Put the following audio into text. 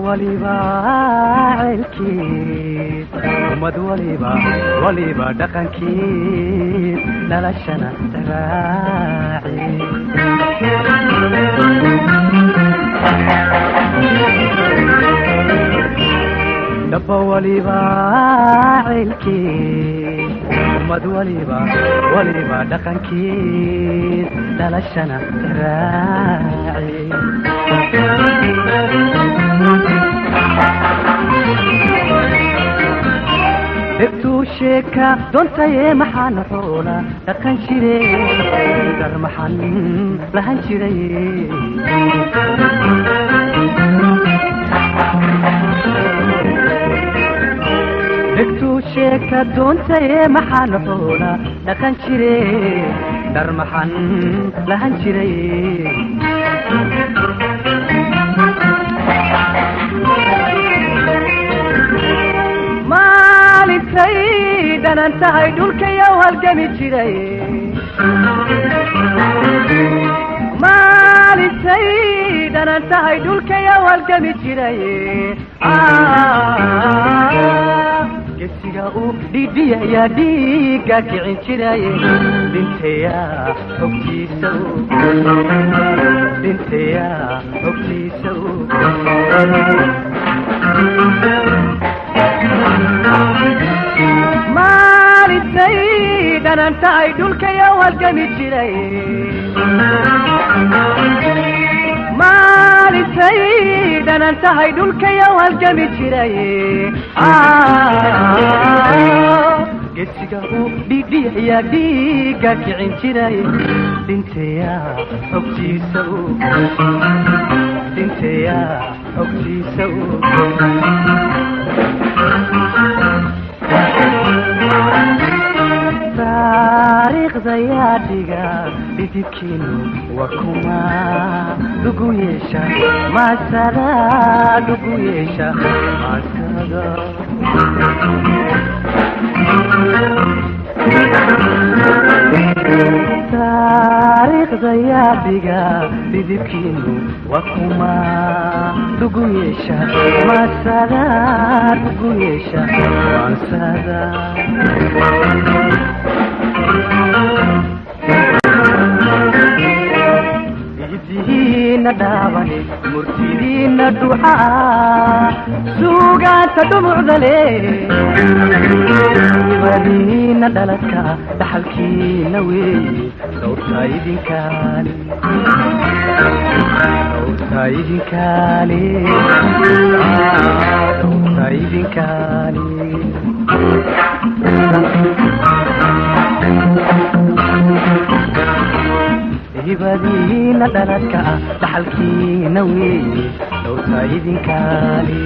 waliba ceelkiis umad waliba dhaqankiis noloshana raaci daba waliba ceelkiis umad waliba dhaqankiis noloshana raaci sheeka doontaye maxaan xoola dhaqan jiray dar maxaan lahan jiray dhegtuu sheeka doontaye maxaan xoola dhaqan jiray dar maxaan lahan jiray danan tahay dhulkayow halgami jiray maalintay danan tahay dhulkayow halgami jiray gesiga uu dhidhiyaya dhiiga kicin jiray dhintaya hogtiisa maalintay danan tahay dhulkayow halgami jiray maalintay danan tahay dhulkayow halgami jiray gesiga uu dhidhiyaya dhiiga kicin jiray dhintaya hogtiisa taariikhda yaa dhiga dhidibkiinu waa kuma dhugu yeesha maasada dhugu yeesha maasada taariikhda yaa dhiga dhidibkiinu waa kuma dhugu yeesha maasada dhugu yeesha maasada idiina dhaabane murtidiina duxaa suugaanta dhumucdale wadiina dhaladka dhaxalkiina weeye dhowrtaa idinkaale hibadiina dhaladka dhaxalkiina weeye dhowrtaa idinkaale